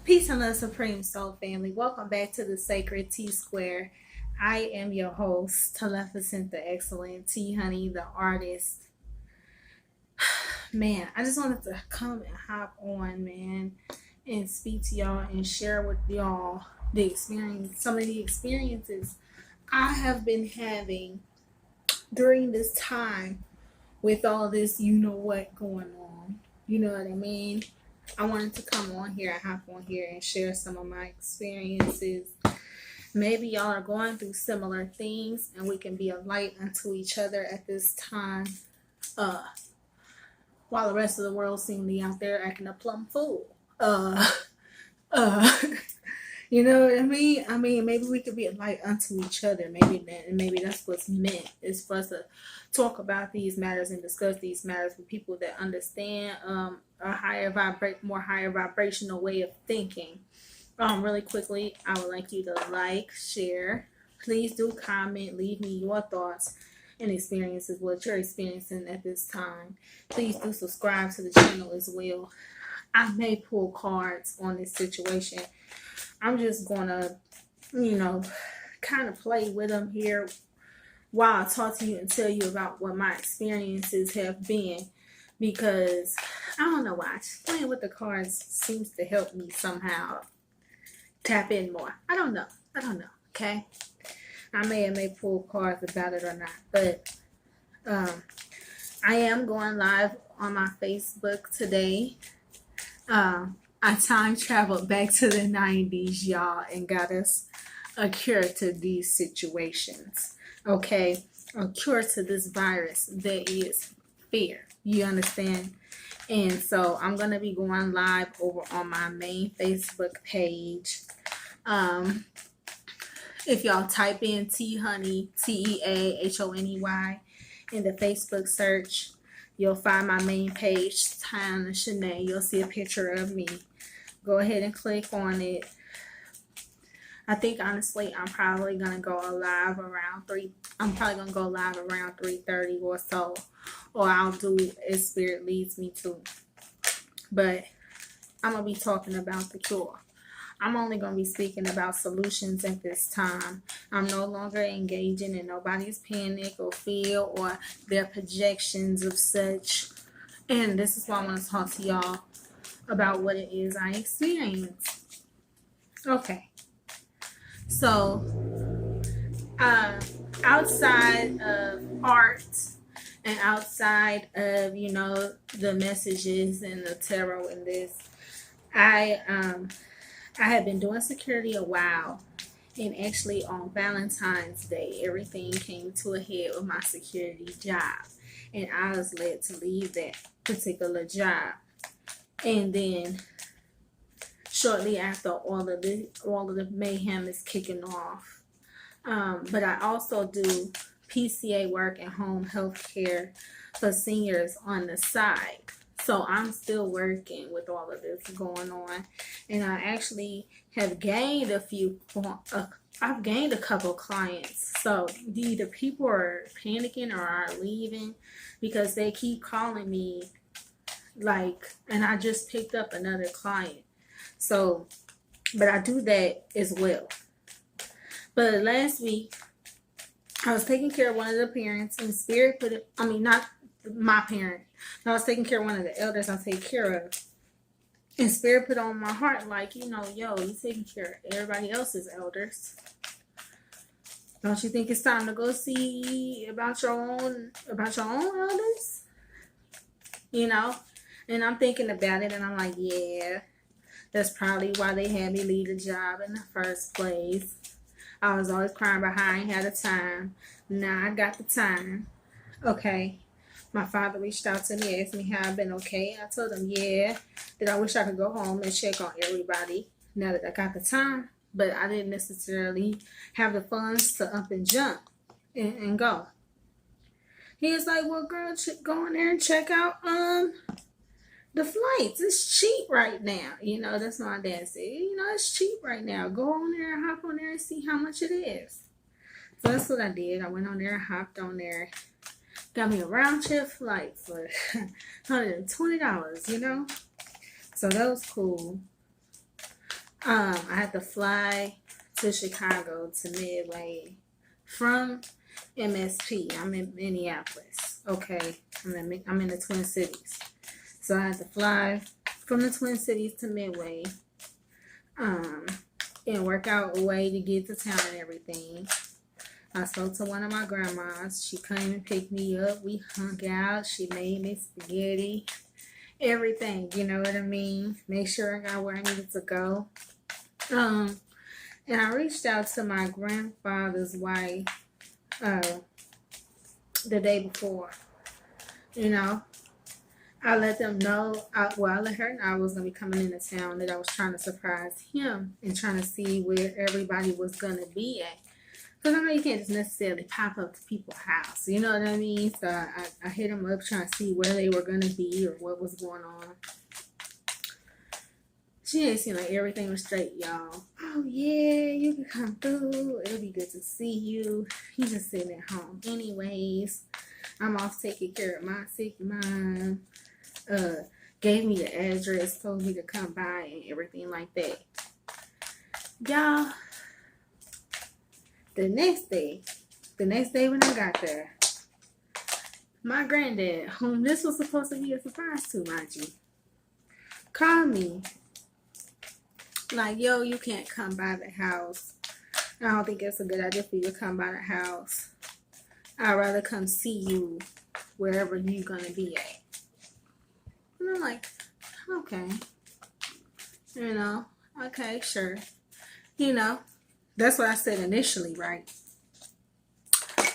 Peace and love, Supreme Soul family. Welcome back to the Sacred T Square. I am your host, Teleficent the Excellent, T Honey, the artist. Man, I just wanted to come and hop on, man, and speak to y'all and share with y'all some of the experiences I have been having during this time with all this, you know what, going on. You know what I mean? I wanted to come on here and hop on here and share some of my experiences. Maybe y'all are going through similar things and we can be a light unto each other at this time. Uh, while the rest of the world seems to be out there acting a plumb fool. Uh, you know what I mean? Maybe we could be a light unto each other. Maybe that's what's meant, is for us to talk about these matters and discuss these matters with people that understand more higher vibrational way of thinking. Really quickly, I would like you to like, share. Please do comment, leave me your thoughts and experiences, what you're experiencing at this time. Please do subscribe to the channel as well. I may pull cards on this situation. I'm just gonna, kind of play with them here while I talk to you and tell you about what my experiences have been, because I don't know why playing with the cards seems to help me somehow tap in more. I don't know. Okay, I may pull cards about it or not, but I am going live on my Facebook today. I time traveled back to the 90s, y'all, and got us a cure to these situations. Okay, a cure to this virus that is fear. You understand? And so I'm gonna be going live over on my main Facebook page. If y'all type in T Honey, TEAHONEY in the Facebook search, you'll find my main page, Tiana Shanae. You'll see a picture of me. Go ahead and click on it. I think honestly, I'm probably gonna go live around 3. I'm probably gonna go live around 3:30 or so, or I'll do as Spirit leads me to. But I'm gonna be talking about the cure. I'm only going to be speaking about solutions at this time. I'm no longer engaging in nobody's panic or fear or their projections of such. And this is why I want to talk to y'all about what it is I experience. Okay. So, outside of art and outside of, the messages and the tarot and this, I had been doing security a while, and actually on Valentine's Day, everything came to a head with my security job, and I was led to leave that particular job. And then shortly after, all of the mayhem is kicking off. But I also do PCA work and home health care for seniors on the side. So I'm still working with all of this going on, and I actually have gained I've gained a couple clients. So either people are panicking or are leaving because they keep calling me, and I just picked up another client. So, but I do that as well. But last week, I was taking care of one of the parents, and Spirit not my parent. I was taking care of one of the elders I take care of. And Spirit put on my heart, you taking care of everybody else's elders. Don't you think it's time to go see about your own elders? And I'm thinking about it, and I'm like, yeah, that's probably why they had me leave the job in the first place. I was always crying about how I ain't had the time. Now I got the time. Okay. My father reached out to me, asked me how I've been okay. I told him, yeah, that I wish I could go home and check on everybody now that I got the time. But I didn't necessarily have the funds to up and jump and go. He was like, well, girl, go in there and check out the flights. It's cheap right now. That's what my dad said. It's cheap right now. Go on there and hop on there and see how much it is. So that's what I did. I went on there and hopped on there. Got me a round trip flight for $120, So that was cool. I had to fly to Chicago to Midway from MSP. I'm in Minneapolis. Okay, I'm in the Twin Cities. So I had to fly from the Twin Cities to Midway, and work out a way to get to town and everything. I spoke to one of my grandmas. She came and picked me up. We hung out. She made me spaghetti, everything. You know what I mean? Make sure I got where I needed to go. And I reached out to my grandfather's wife the day before. You know, I let them know, I let her know I was going to be coming into town, that I was trying to surprise him and trying to see where everybody was going to be at. Because I know you can't just necessarily pop up to people's house. You know what I mean? So I hit them up trying to see where they were going to be or what was going on. She didn't seem like everything was straight, y'all. Oh, yeah, you can come through. It'll be good to see you. He's just sitting at home anyways. I'm off taking care of my sick mom. Gave me the address, told me to come by and everything like that. Y'all, the next day when I got there, my granddad, whom this was supposed to be a surprise to, mind you, called me like, yo, you can't come by the house. I don't think it's a good idea for you to come by the house. I'd rather come see you wherever you're going to be at. And I'm like, okay. You know, okay, sure. You know, that's what I said initially, right?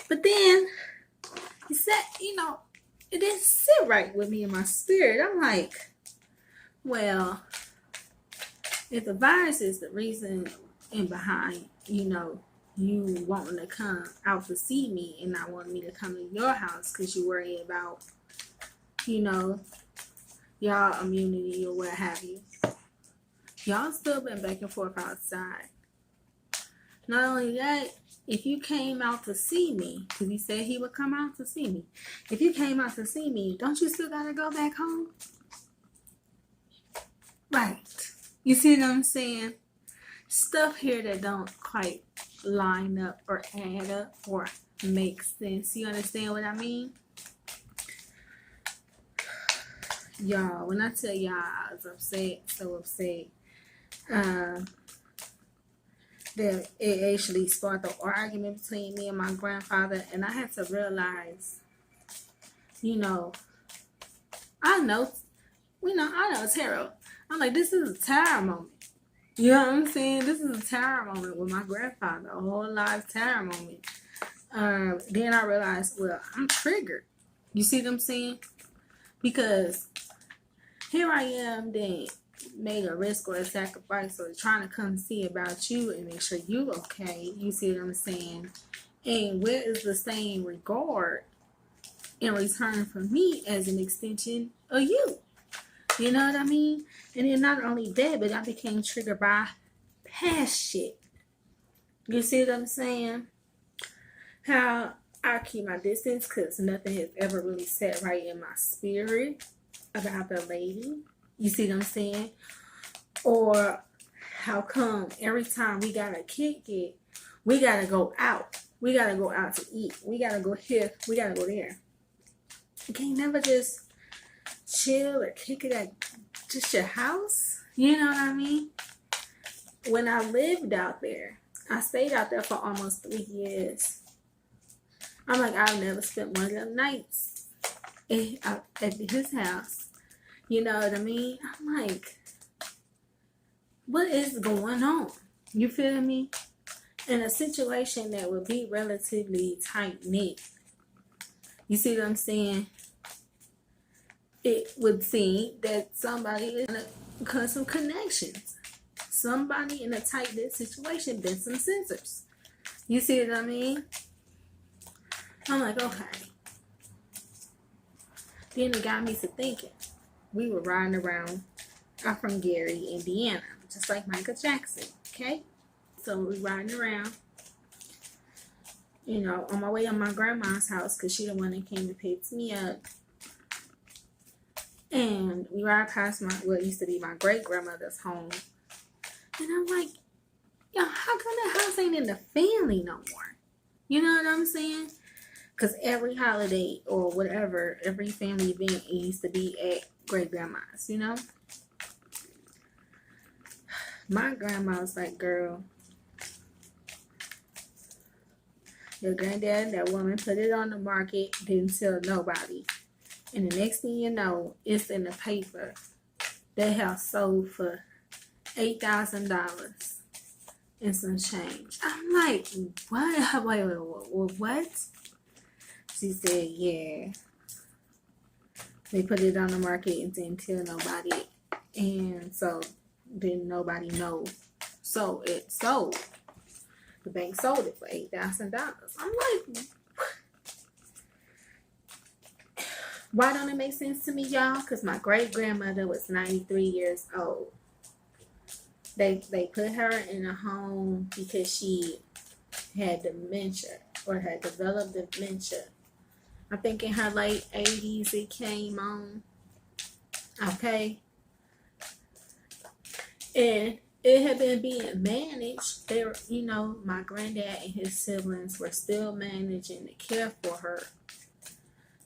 But then he said, you know, it didn't sit right with me in my spirit. I'm like, well, if the virus is the reason and behind, you know, you wanting to come out to see me and not wanting me to come to your house because you worry about, you know, y'all immunity or what have you. Y'all still been back and forth outside. Not only that, if you came out to see me, because he said he would come out to see me. If you came out to see me, don't you still gotta go back home? Right. You see what I'm saying? Stuff here that don't quite line up or add up or make sense. You understand what I mean? Y'all, when I tell y'all I was upset, so upset, that it actually sparked an argument between me and my grandfather, and I had to realize, you know, I know tarot. I'm like, this is a tarot moment. You know what I'm saying? This is a tarot moment with my grandfather, a whole live tarot moment. Then I realized, well, I'm triggered. You see what I'm saying? Because here I am, then made a risk or a sacrifice or trying to come see about you and make sure you okay. You see what I'm saying? And where is the same regard in return for me as an extension of you? You know what I mean? And then not only that, but I became triggered by past shit. You see what I'm saying? How I keep my distance because nothing has ever really sat right in my spirit about the lady. You see what I'm saying? Or how come every time we gotta kick it, we gotta go out. We gotta go out to eat. We gotta go here. We gotta go there. You can't never just chill or kick it at just your house. You know what I mean? When I lived out there, I stayed out there for almost 3 years. I'm like, I've never spent one of them nights at his house. You know what I mean? I'm like, what is going on? You feel me? In a situation that would be relatively tight-knit. You see what I'm saying? It would seem that somebody is going to cut some connections. Somebody in a tight-knit situation bent some scissors. You see what I mean? I'm like, okay. Then it got me to thinking. We were riding around. I'm from Gary, Indiana, just like Michael Jackson, okay? So we riding around, you know, on my way to my grandma's house because she the one that came and picked me up. And we ride past what used to be my great grandmother's home. And I'm like, yo, how come that house ain't in the family no more? You know what I'm saying? Because every holiday or whatever, every family event used to be at great grandma's, you know? My grandma was like, girl, your granddad, that woman put it on the market, didn't tell nobody. And the next thing you know, it's in the paper. That house sold for $8,000 and some change. I'm like, what? Wait, what? She said, yeah. They put it on the market and didn't tell nobody. And so didn't nobody know. So it sold. The bank sold it for $8,000. I'm like, why don't it make sense to me, y'all? Because my great grandmother was 93 years old. They put her in a home because she had dementia or had developed dementia. I think in her late 80s it came on. Okay. And it had been being managed. They were, you know, my granddad and his siblings were still managing to care for her.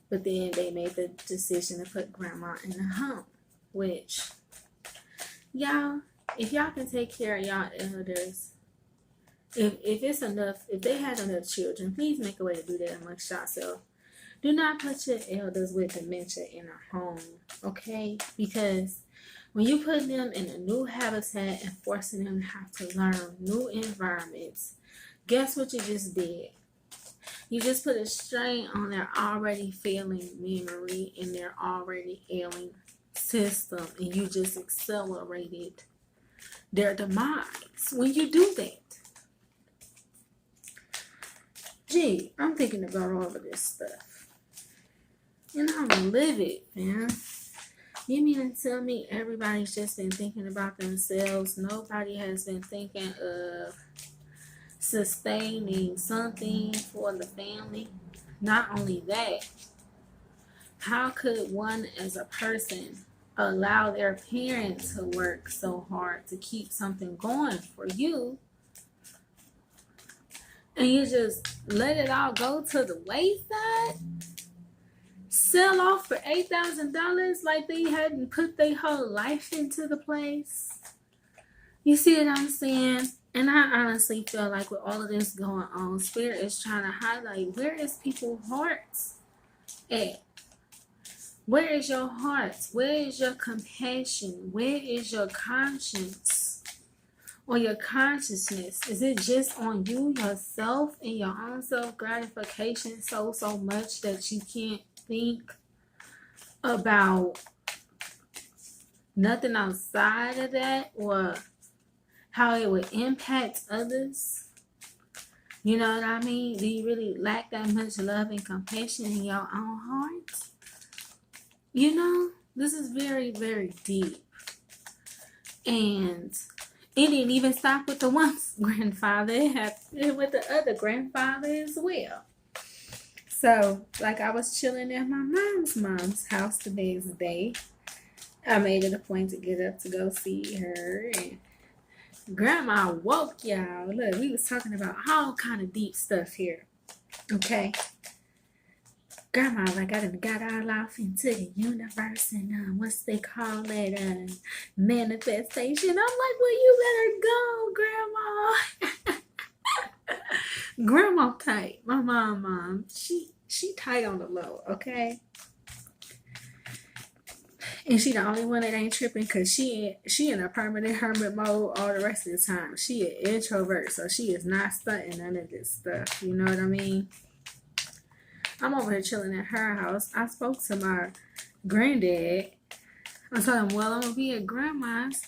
But then they made the decision to put grandma in the home. Which, y'all, if y'all can take care of y'all elders, if it's enough, if they had enough children, please make a way to do that amongst yourself. Do not put your elders with dementia in a home, okay? Because when you put them in a new habitat and forcing them to have to learn new environments, guess what you just did? You just put a strain on their already failing memory and their already ailing system, and you just accelerated their demise when you do that. Gee, I'm thinking about all of this stuff. And I'm livid, man. You mean to tell me everybody's just been thinking about themselves? Nobody has been thinking of sustaining something for the family? Not only that, how could one as a person allow their parents to work so hard to keep something going for you, and you just let it all go to the wayside? Sell off for $8,000 like they hadn't put their whole life into the place? You see what I'm saying? And I honestly feel like with all of this going on, Spirit is trying to highlight, where is people's hearts at? Where is your heart? Where is your compassion? Where is your conscience or your consciousness? Is it just on you, yourself, and your own self-gratification so much that you can't think about nothing outside of that, or how it would impact others? You know what I mean? Do you really lack that much love and compassion in your own heart? You know, this is very, very deep. And it didn't even stop with the one grandfather. It happened with the other grandfather as well. So, like, I was chilling at my mom's house the next day. I made it a point to get up to go see her, and Grandma woke, y'all. Look, we was talking about all kind of deep stuff here. Okay. Grandma, like, I done got all off into the universe and what's they call it, manifestation. I'm like, well, you better go, Grandma. Grandma tight. My mom, she tight on the low, okay? And she the only one that ain't tripping, because she in a permanent hermit mode all the rest of the time. She an introvert, so she is not stunting none of this stuff. You know what I mean? I'm over here chilling at her house. I spoke to my granddad. I told him, well, I'm going to be at grandma's.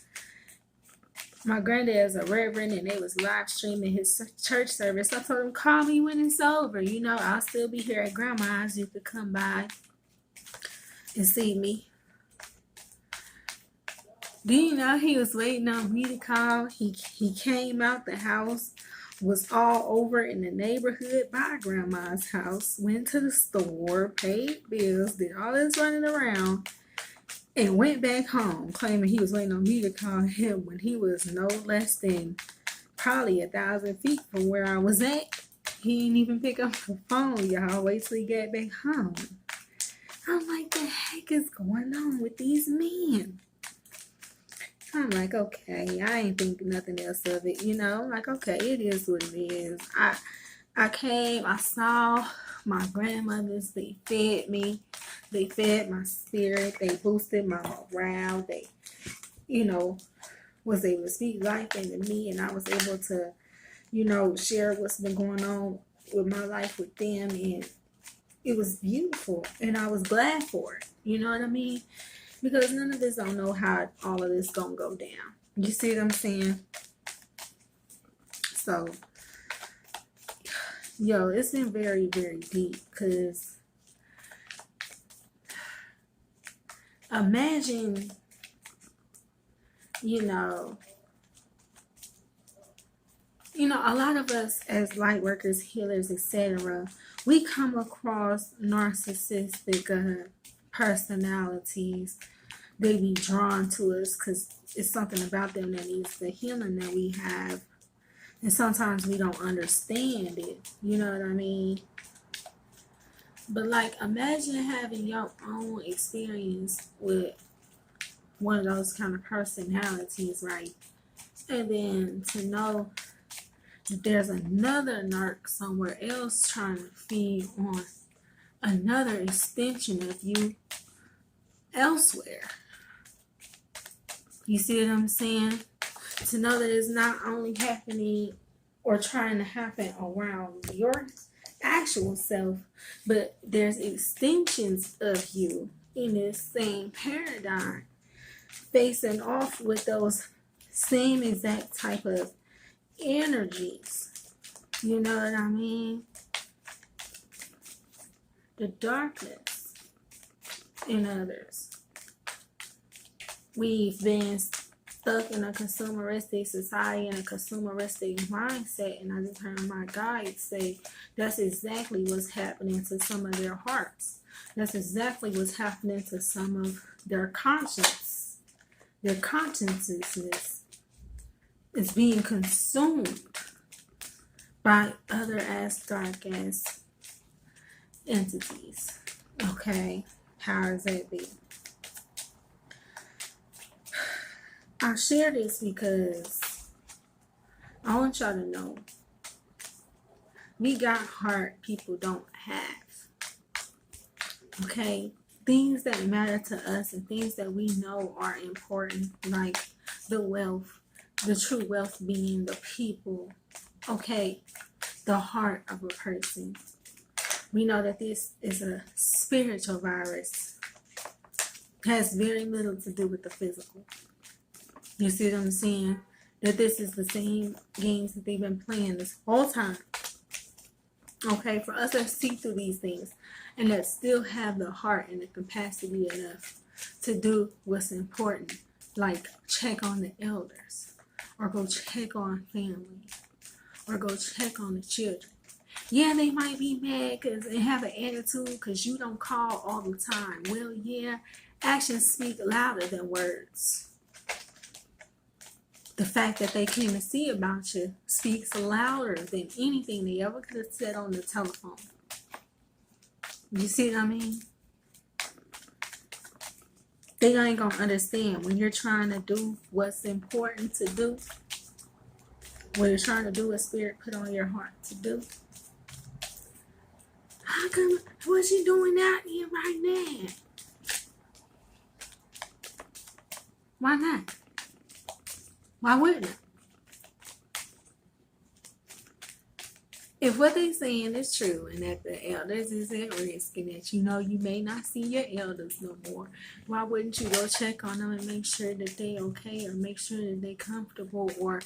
My granddad is a reverend, and they was live streaming his church service. I told him, call me when it's over. You know, I'll still be here at grandma's. You could come by and see me. Do you know he was waiting on me to call? He came out the house, was all over in the neighborhood by grandma's house, went to the store, paid bills, did all this running around, and went back home claiming he was waiting on me to call him when he was no less than probably 1,000 feet from where I was at. He didn't even pick up the phone, y'all. Wait till he got back home. I'm like, the heck is going on with these men? I'm like, okay, I ain't think nothing else of it, you know. I'm like, okay, it is what it is. I came, I saw my grandmothers, they fed me, they fed my spirit, they boosted my morale, they, you know, was able to speak life into me, and I was able to, you know, share what's been going on with my life with them, and it was beautiful, and I was glad for it. You know what I mean? Because none of us don't know how all of this gonna go down. You see what I'm saying? So, yo, it's been very, very deep, because imagine, you know, a lot of us as light workers, healers, etc., we come across narcissistic personalities. They be drawn to us because it's something about them that needs the healing that we have. And sometimes we don't understand it. You know what I mean? But like, imagine having your own experience with one of those kind of personalities, right? And then to know that there's another narc somewhere else trying to feed on another extension of you elsewhere. You see what I'm saying? To know that it's not only happening or trying to happen around your actual self, but there's extensions of you in this same paradigm facing off with those same exact type of energies. You know what I mean? The darkness in others. We've been stuck in a consumeristic society and a consumeristic mindset, and I just heard my guide say that's exactly what's happening to some of their hearts. That's exactly what's happening to some of their conscience. Their consciousness is being consumed by other ass dark ass entities. Okay, how does that be? I share this because I want y'all to know we got heart people don't have. Okay? Things that matter to us and things that we know are important, like the wealth, the true wealth being the people. Okay? The heart of a person. We know that this is a spiritual virus. It has very little to do with the physical. You see what I'm saying? That this is the same games that they've been playing this whole time. Okay, for us to see through these things and that still have the heart and the capacity enough to do what's important, like check on the elders, or go check on family, or go check on the children. Yeah, they might be mad because they have an attitude because you don't call all the time. Well, yeah, actions speak louder than words. The fact that they came to see about you speaks louder than anything they ever could have said on the telephone. You see what I mean? They ain't gonna understand when you're trying to do what's important to do. What you're trying to do what Spirit put on your heart to do. How come, what you doing out here right now? Why not? Why wouldn't it? If what they saying is true and that the elders is at risk and that you know you may not see your elders no more, why wouldn't you go check on them and make sure that they okay, or make sure that they comfortable, or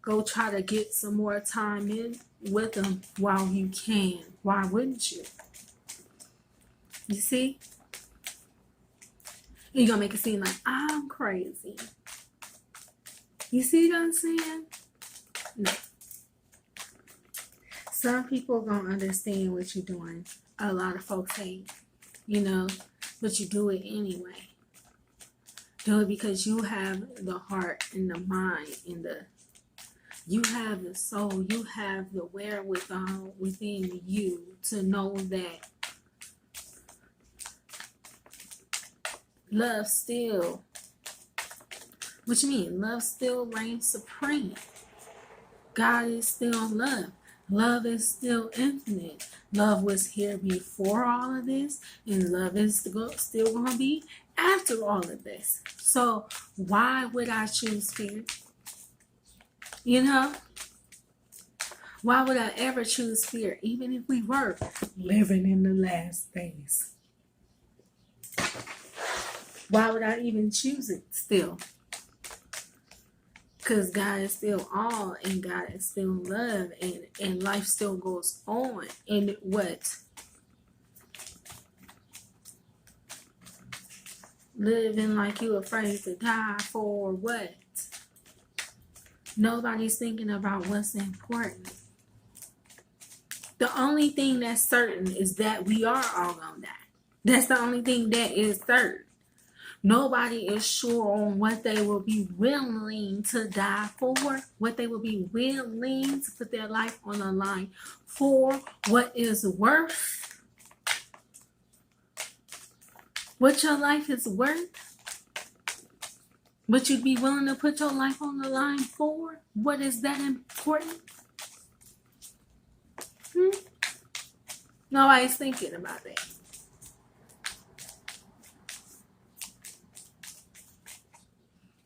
go try to get some more time in with them while you can? Why wouldn't you? You see? You're gonna make it seem like I'm crazy. You see what I'm saying? No. Some people gonna understand what you're doing. A lot of folks ain't. You know, but you do it anyway. Do it because you have the heart and the mind and you have the soul, you have the wherewithal within you to know that love still, what you mean? Love still reigns supreme. God is still love. Love is still infinite. Love was here before all of this, and love is still going to be after all of this. So why would I choose fear? You know? Why would I ever choose fear, even if we were living in the last days? Why would I even choose it still? Because God is still all, and God is still love, and life still goes on. And what? Living like you afraid to die for what? Nobody's thinking about what's important. The only thing that's certain is that we are all gonna die. That's the only thing that is certain. Nobody is sure on what they will be willing to die for, what they will be willing to put their life on the line for, what is worth, what your life is worth, what you'd be willing to put your life on the line for. What is that important? Nobody's thinking about that.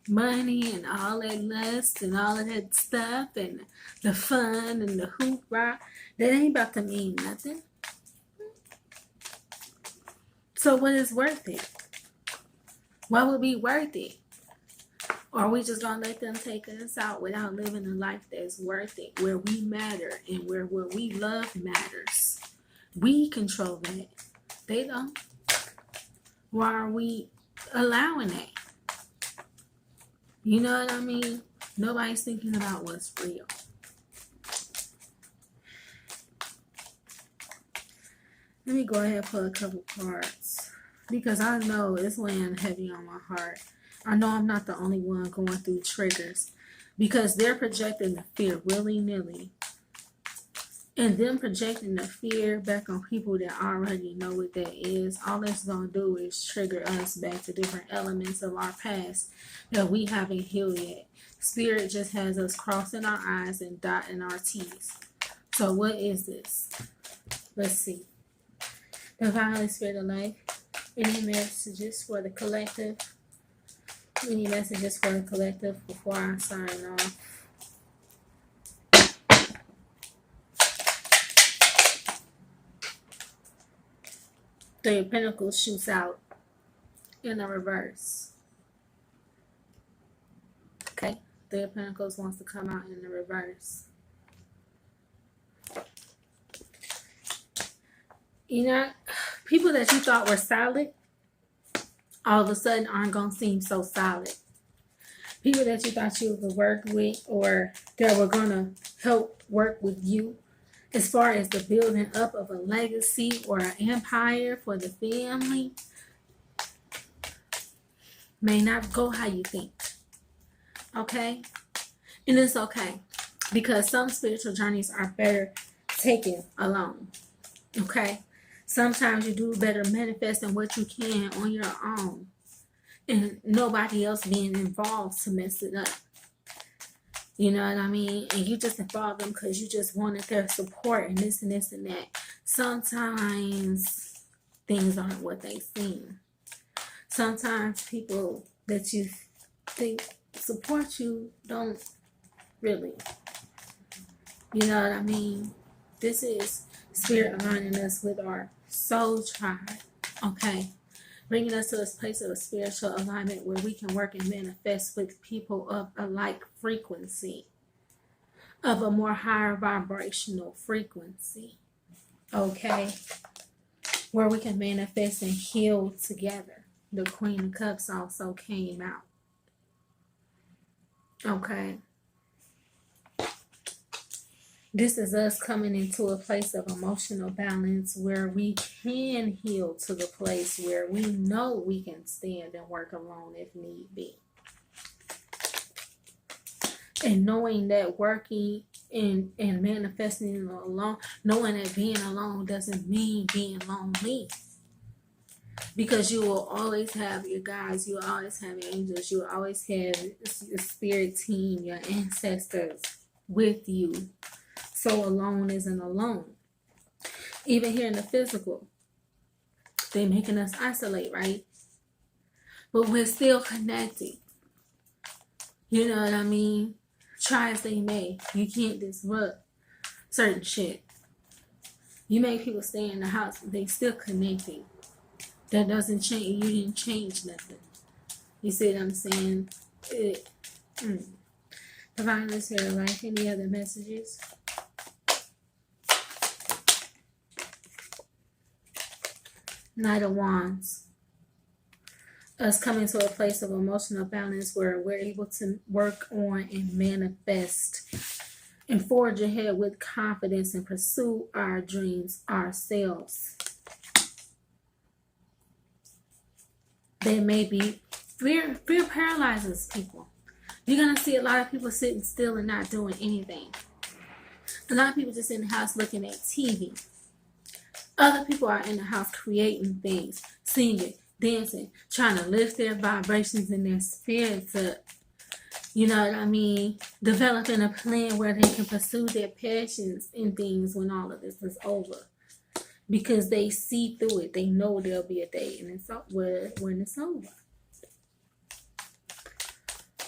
Money and all that lust and all of that stuff and the fun and the hoopla, that ain't about to mean nothing. So what is worth it? What would be worth it? Or are we just gonna let them take us out without living a life that's worth it, where we matter and where what we love matters? We control that. They don't. Why are we allowing that? You know what I mean? Nobody's thinking about what's real. Let me go ahead and pull a couple cards, because I know it's weighing heavy on my heart. I know I'm not the only one going through triggers, because they're projecting the fear willy-nilly. And them projecting the fear back on people that already know what that is, all it's going to do is trigger us back to different elements of our past that we haven't healed yet. Spirit just has us crossing our I's and dotting our T's. So what is this? Let's see. Divine Holy Spirit of life, any messages for the collective? Any messages for the collective before I sign off? Three of Pentacles shoots out in the reverse. Okay, Three of Pentacles wants to come out in the reverse. You know, people that you thought were solid, all of a sudden aren't going to seem so solid. People that you thought you would work with, or that were going to help work with you as far as the building up of a legacy or an empire for the family, may not go how you think. Okay? And it's okay, because some spiritual journeys are better taken alone. Okay? Sometimes you do better manifesting what you can on your own, and nobody else being involved to mess it up. You know what I mean? And you just involved them because you just wanted their support and this and this and that. Sometimes things aren't what they seem. Sometimes people that you think support you don't really. You know what I mean? This is Spirit aligning us with our soul tribe. Okay? Bringing us to this place of a spiritual alignment where we can work and manifest with people of a like frequency, of a more higher vibrational frequency. Okay? Where we can manifest and heal together. The Queen of Cups also came out. Okay? This is us coming into a place of emotional balance where we can heal to the place where we know we can stand and work alone if need be. And knowing that working and manifesting alone, knowing that being alone doesn't mean being lonely. Because you will always have your guides, you will always have your angels, you will always have your spirit team, your ancestors with you. So alone isn't alone. Even here in the physical, they're making us isolate, right? But we're still connected. You know what I mean? Try as they may, you can't disrupt certain shit. You make people stay in the house, but they still connecting. That doesn't change. You didn't change nothing. You see what I'm saying? Divine Listener, like any other messages? Knight of Wands. Us coming to a place of emotional balance where we're able to work on and manifest and forge ahead with confidence and pursue our dreams ourselves. They may be fear paralyzes people. You're going to see a lot of people sitting still and not doing anything. A lot of people just in the house looking at TV. Other people are in the house creating things, singing, dancing, trying to lift their vibrations and their spirits up. You know what I mean? Developing a plan where they can pursue their passions and things when all of this is over. Because they see through it. They know there'll be a day and it's when it's over.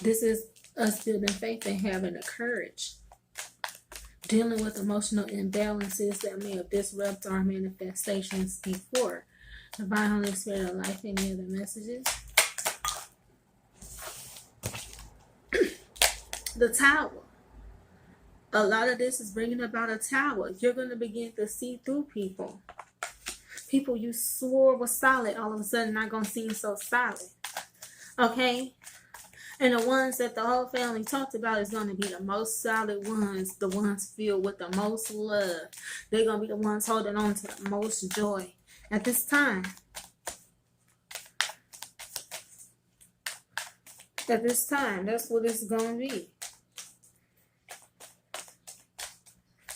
This is us building faith and having the courage. Dealing with emotional imbalances that may have disrupted our manifestations before. Divine Holy Spirit of Life, any other messages? The Tower. A lot of this is bringing about a tower. You're going to begin to see through people. People you swore were solid, all of a sudden not going to seem so solid. Okay? And the ones that the whole family talked about is going to be the most solid ones, the ones filled with the most love. They're going to be the ones holding on to the most joy at this time. At this time, that's what it's going to be.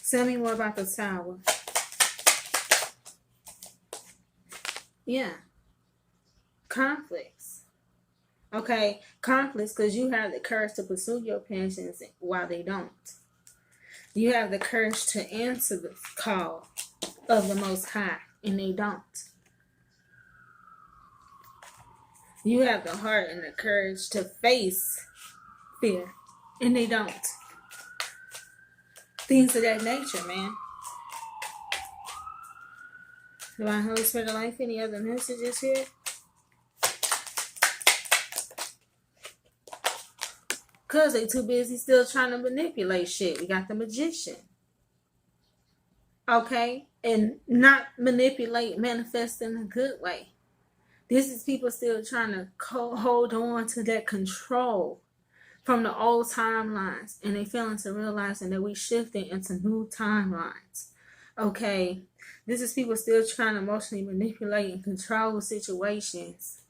Tell me more about the Tower. Yeah. Conflicts. Okay, conflicts because you have the courage to pursue your passions while they don't. You have the courage to answer the call of the Most High and they don't. You have the heart and the courage to face fear and they don't. Things of that nature, man. Divine Holy Spirit of Life, any other messages here? Because they too busy still trying to manipulate shit. We got the Magician. Okay? And not manipulate, manifest in a good way. This is people still trying to hold on to that control from the old timelines. And they failing to realizing that we shifting into new timelines. Okay? This is people still trying to emotionally manipulate and control situations.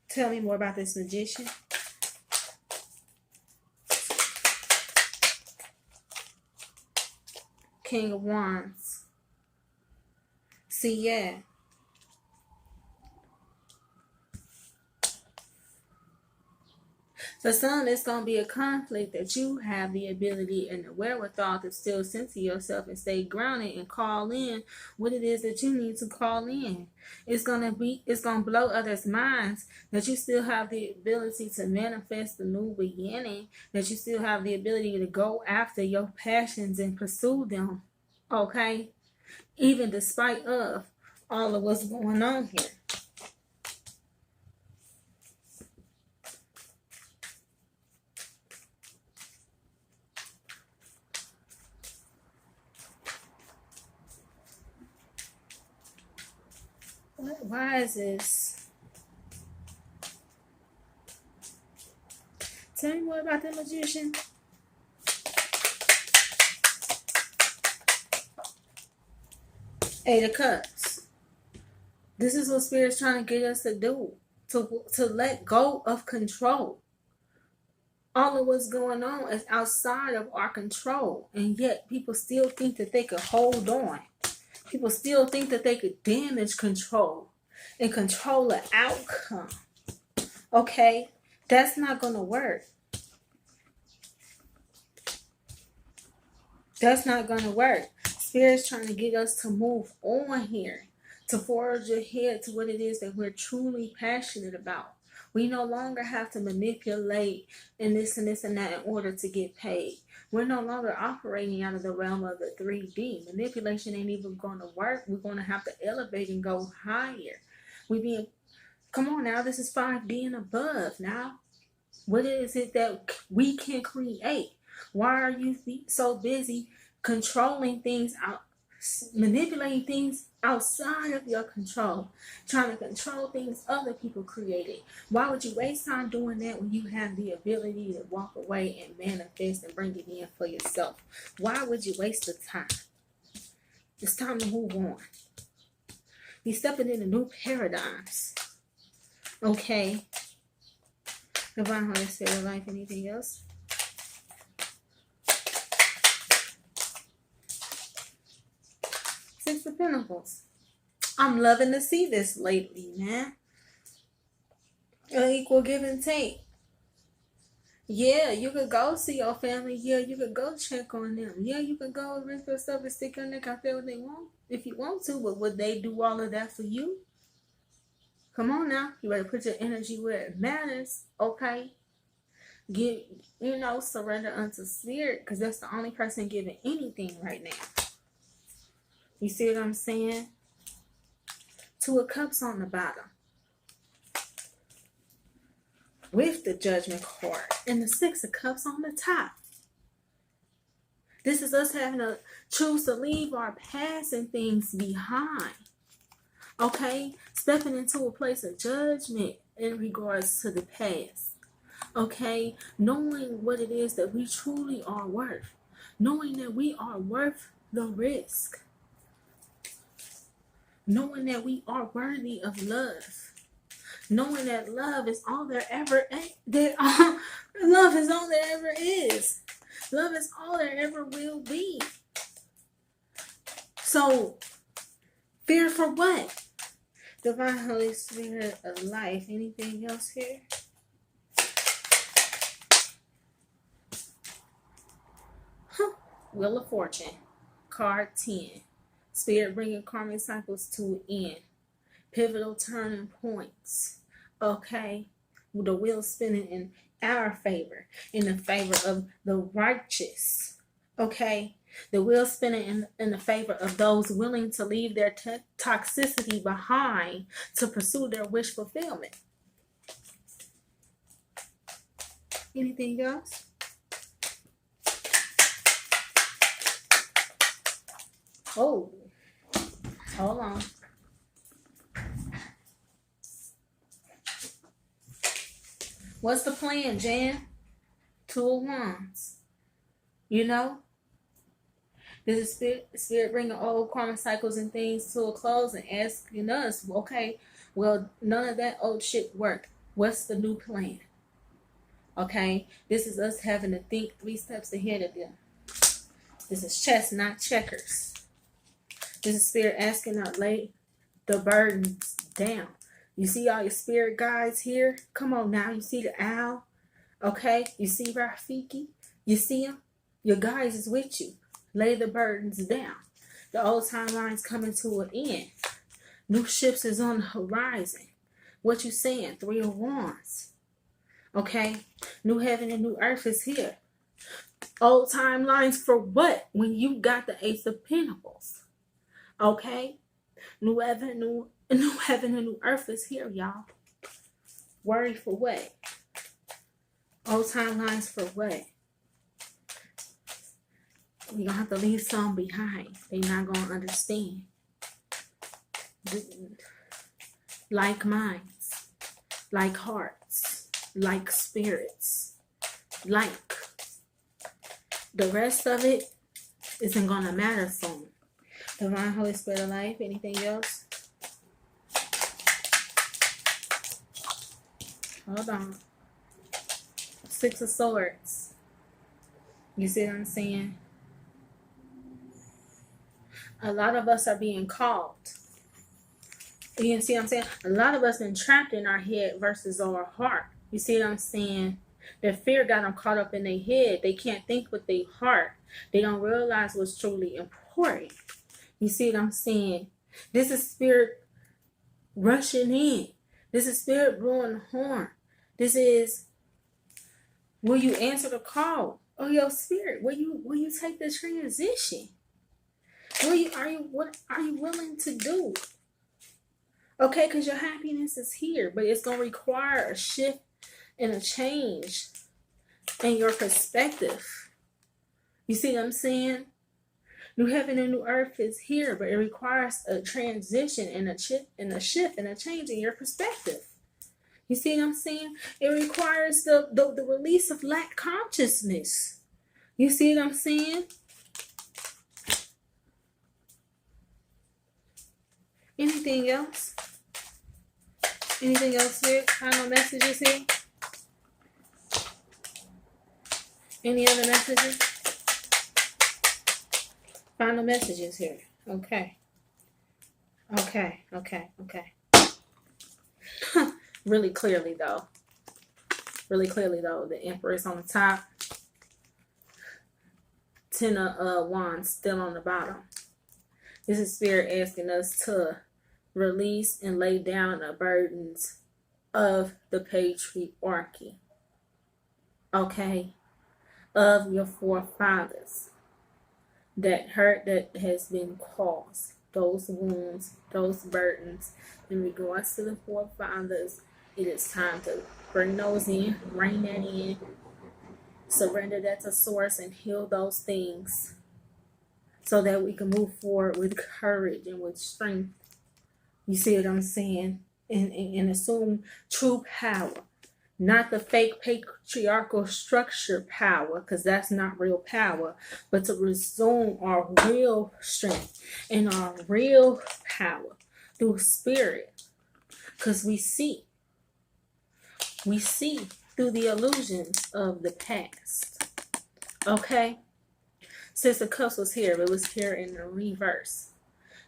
Tell me more about this Magician. King of Wands. See, yeah. For some, it's going to be a conflict that you have the ability and the wherewithal to still center yourself and stay grounded and call in what it is that you need to call in. It's going to blow others' minds that you still have the ability to manifest the new beginning, that you still have the ability to go after your passions and pursue them. Okay? Even despite of all of what's going on here. Why is this? Tell me more about the magician. Eight of Cups. This is what Spirit's trying to get us to do. To let go of control. All of what's going on is outside of our control. And yet people still think that they could hold on. People still think that they could damage control and control the outcome. Okay? That's not going to work. That's not going to work. Spirit's trying to get us to move on here. To forge ahead to what it is that we're truly passionate about. We no longer have to manipulate and this and this and that in order to get paid. We're no longer operating out of the realm of the 3D. Manipulation ain't even going to work. We're going to have to elevate and go higher. Come on now, this is 5D and above now. What is it that we can create? Why are you so busy controlling things out, manipulating things outside of your control, trying to control things other people created? Why would you waste time doing that when you have the ability to walk away and manifest and bring it in for yourself? Why would you waste the time? It's time to move on. You're stepping into new paradigms. Okay. Divine Holy Spirit, life, anything else? Six of Pentacles. I'm loving to see this lately, man. An equal give and take. Yeah, you could go see your family. Yeah, you could go check on them. Yeah, you could go rinse your stuff and stick your neck out there when they want, if you want to. But would they do all of that for you? Come on now. You better put your energy where it matters. Okay? Surrender unto Spirit, because that's the only person giving anything right now. You see what I'm saying? Two of Cups on the bottom. With the Judgment card. And the Six of Cups on the top. This is us having to choose to leave our past and things behind. Okay? Stepping into a place of judgment in regards to the past. Okay? Knowing what it is that we truly are worth. Knowing that we are worth the risk. Knowing that we are worthy of love. Knowing that love is all there ever is. Love is all there ever is. Love is all there ever will be. So, fear for what? Divine Holy Spirit of life. Anything else here? Wheel of Fortune. Card 10. Spirit bringing karmic cycles to an end. Pivotal turning points. Okay? The wheel spinning in our favor. In the favor of the righteous. Okay? The wheel spinning in the favor of those willing to leave their toxicity behind to pursue their wish fulfillment. Anything else? Oh, hold on. What's the plan, Jan? Two of Wands. You know? This is spirit bringing old karma cycles and things to a close and asking us, okay, well, none of that old shit worked. What's the new plan? Okay? This is us having to think 3 steps ahead of them. This is chess, not checkers. This is spirit asking us, lay the burdens down. You see all your spirit guides here? Come on now. You see the owl? Okay? You see Rafiki? You see him? Your guides is with you. Lay the burdens down. The old timeline's coming to an end. New ships is on the horizon. What you saying? 3 of Wands. Okay? New heaven and new earth is here. Old timelines for what? When you got the Ace of Pentacles. Okay? New heaven and new earth is here, y'all. Worry for what? Old timelines for what? We're going to have to leave some behind. They're not going to understand. Like minds. Like hearts. Like spirits. like. The rest of it isn't gonna matter soon. Divine Holy Spirit of life. Anything else? Hold on. Six of Swords. You see what I'm saying? A lot of us are being called. You see what I'm saying? A lot of us been trapped in our head versus our heart. You see what I'm saying? Their fear got them caught up in their head. They can't think with their heart. They don't realize what's truly important. You see what I'm saying? This is spirit rushing in. This is spirit blowing the horn. This is, will you answer the call of your spirit? Will you take the transition? What are you willing to do? Okay, because your happiness is here, but it's going to require a shift and a change in your perspective. You see what I'm saying? New heaven and new earth is here, but it requires a transition and a shift and a change in your perspective. You see what I'm saying? It requires the release of lack consciousness. You see what I'm saying? Anything else? Anything else here? Final messages here? Any other messages? Final messages here. Okay. Really clearly though, the Empress on the top. 10 of Wands still on the bottom. This is Spirit asking us to release and lay down the burdens of the patriarchy. Okay? Of your forefathers. That hurt that has been caused. Those wounds, those burdens. In regards to the forefathers, it is time to bring those in, rein that in, surrender that to source and heal those things so that we can move forward with courage and with strength. You see what I'm saying? And assume true power. Not the fake patriarchal structure power, because that's not real power, but to resume our real strength and our real power through spirit. Because we see through the illusions of the past. Okay? Six of Cups was here, but it was here in the reverse.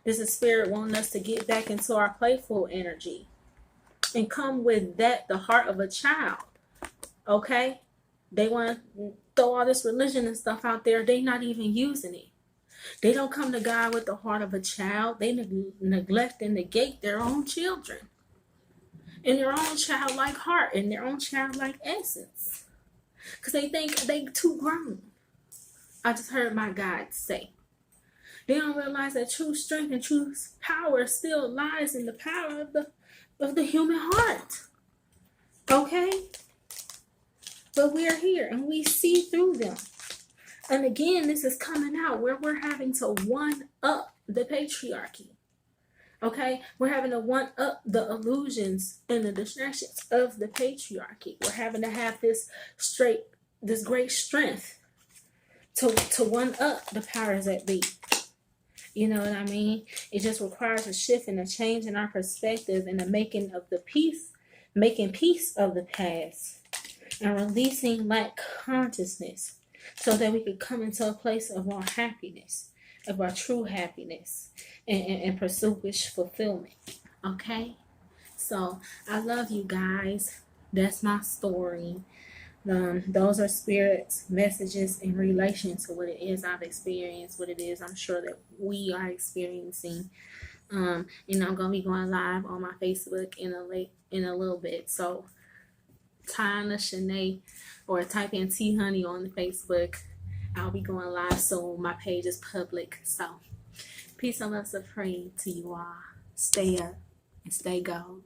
This is spirit wanting us to get back into our playful energy. And come with that, the heart of a child. Okay? They want to throw all this religion and stuff out there. They're not even using it. They don't come to God with the heart of a child. They neglect and negate their own children. And their own childlike heart. And their own childlike essence. Because they think they too grown. I just heard my God say. They don't realize that true strength and true power still lies in the power of the human heart. Okay? But we're here and we see through them. And again, this is coming out where we're having to one up the patriarchy. Okay? We're having to one up the illusions and the distractions of the patriarchy. We're having to have this great strength to one up the powers that be. You know what I mean? It just requires a shift and a change in our perspective and the making peace of the past and releasing lack consciousness so that we could come into a place of our happiness, of our true happiness and pursue wish fulfillment. Okay? So I love you guys. That's my story. Those are Spirit's messages in relation to what it is I've experienced, what it is I'm sure that we are experiencing. And I'm going to be going live on my Facebook in a little bit. So Tiana Shanae or type in T Honey on the Facebook. I'll be going live soon. My page is public. So peace and love supreme to you all. Stay up and stay gold.